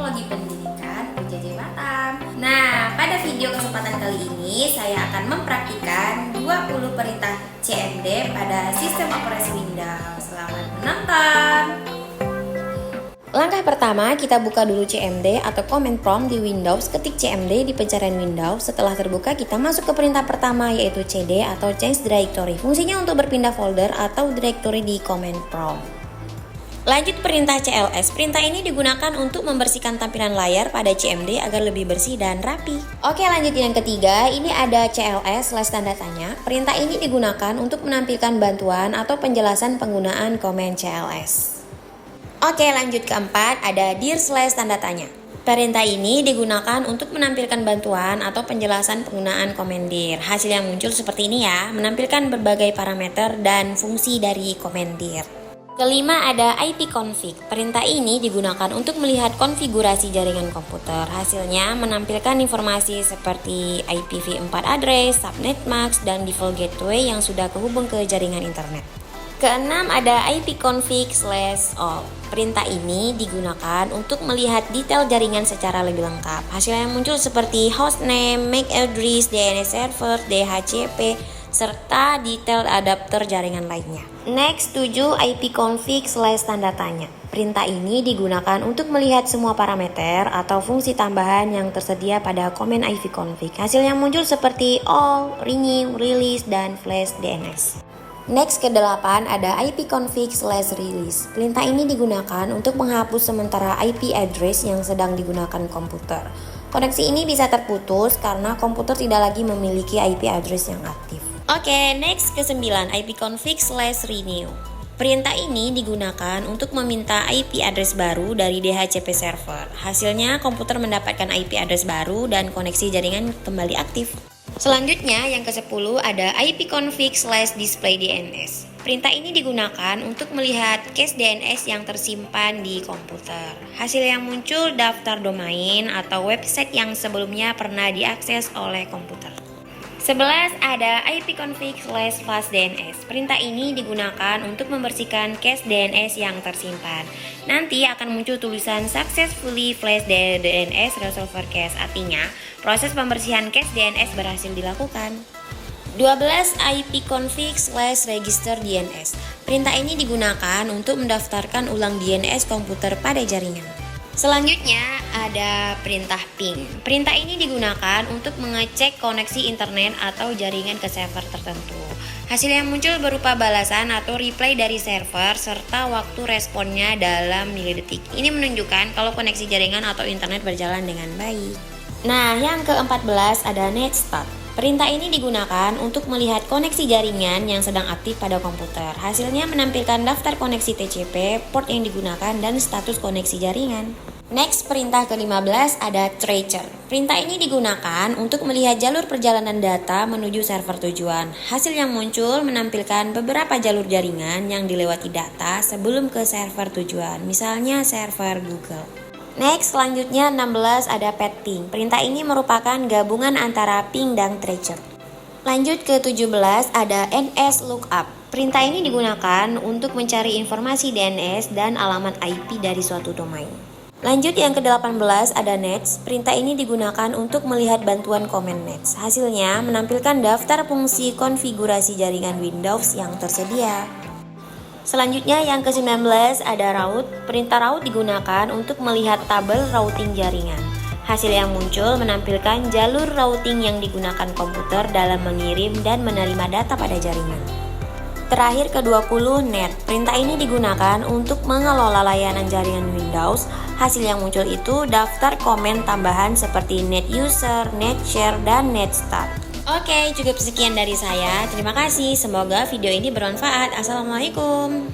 Teknologi Pendidikan UJJ Batam. Nah, pada video kesempatan kali ini saya akan mempraktikkan 20 perintah CMD pada sistem operasi Windows. Selamat menonton. Langkah pertama, kita buka dulu CMD atau command prompt di Windows. Ketik CMD di pencarian Windows. Setelah terbuka, kita masuk ke perintah pertama, yaitu CD atau change directory. Fungsinya untuk berpindah folder atau directory di command prompt. Lanjut perintah CLS. Perintah ini digunakan untuk membersihkan tampilan layar pada CMD agar lebih bersih dan rapi. Oke, lanjut yang ketiga. Ini ada CLS tanda tanya. Perintah ini digunakan untuk menampilkan bantuan atau penjelasan penggunaan komen CLS. Oke, lanjut keempat. Ada dir tanda tanya. Perintah ini digunakan untuk menampilkan bantuan atau penjelasan penggunaan komen dir. Hasil yang muncul seperti ini ya, menampilkan berbagai parameter dan fungsi dari komen dir. Kelima ada ipconfig. Perintah ini digunakan untuk melihat konfigurasi jaringan komputer. Hasilnya menampilkan informasi seperti IPv4 address, subnet mask, dan default gateway yang sudah kehubung ke jaringan internet. Keenam ada ipconfig/all. Perintah ini digunakan untuk melihat detail jaringan secara lebih lengkap. Hasil yang muncul seperti hostname, MAC address, DNS server, DHCP, serta detail adapter jaringan lainnya. Next, 7 ipconfig/tanda tanya. Perintah ini digunakan untuk melihat semua parameter atau fungsi tambahan yang tersedia pada komen ipconfig. Hasil yang muncul seperti all, renew, release, dan flash DNS. Next, ke-8 ada ipconfig/release. Perintah ini digunakan untuk menghapus sementara IP address yang sedang digunakan komputer. Koneksi ini bisa terputus karena komputer tidak lagi memiliki IP address yang aktif. Oke, next ke-9 ipconfig/renew. Perintah ini digunakan untuk meminta IP address baru dari DHCP server. Hasilnya komputer mendapatkan IP address baru dan koneksi jaringan kembali aktif. Selanjutnya yang ke-10 ada ipconfig/display DNS. Perintah ini digunakan untuk melihat cache DNS yang tersimpan di komputer. Hasil yang muncul daftar domain atau website yang sebelumnya pernah diakses oleh komputer. 11 ada ipconfig/flash DNS. Perintah ini digunakan untuk membersihkan cache DNS yang tersimpan. Nanti akan muncul tulisan successfully flash DNS resolver cache. Artinya, proses pembersihan cache DNS berhasil dilakukan. 12 ipconfig/register DNS. Perintah ini digunakan untuk mendaftarkan ulang DNS komputer pada jaringan. Selanjutnya ada perintah ping. Perintah ini digunakan untuk mengecek koneksi internet atau jaringan ke server tertentu. Hasil yang muncul berupa balasan atau reply dari server serta waktu responnya dalam milidetik. Ini menunjukkan kalau koneksi jaringan atau internet berjalan dengan baik. Nah, yang ke-14 ada netstart. Perintah ini digunakan untuk melihat koneksi jaringan yang sedang aktif pada komputer. Hasilnya menampilkan daftar koneksi TCP, port yang digunakan, dan status koneksi jaringan. Next, perintah ke-15 ada tracer. Perintah ini digunakan untuk melihat jalur perjalanan data menuju server tujuan. Hasil yang muncul menampilkan beberapa jalur jaringan yang dilewati data sebelum ke server tujuan, misalnya server Google. Next, selanjutnya 16 ada ping. Perintah ini merupakan gabungan antara ping dan tracer. Lanjut ke 17 ada nslookup. Perintah ini digunakan untuk mencari informasi DNS dan alamat IP dari suatu domain. Lanjut yang ke-18 ada nets. Perintah ini digunakan untuk melihat bantuan komen nets. Hasilnya menampilkan daftar fungsi konfigurasi jaringan Windows yang tersedia. Selanjutnya yang ke-19 ada route. Perintah route digunakan untuk melihat tabel routing jaringan. Hasil yang muncul menampilkan jalur routing yang digunakan komputer dalam mengirim dan menerima data pada jaringan. Terakhir ke-20 net. Perintah ini digunakan untuk mengelola layanan jaringan Windows. Hasil yang muncul itu daftar komen tambahan seperti net user, net share, dan net start. Oke, cukup sekian dari saya. Terima kasih. Semoga video ini bermanfaat. Assalamualaikum.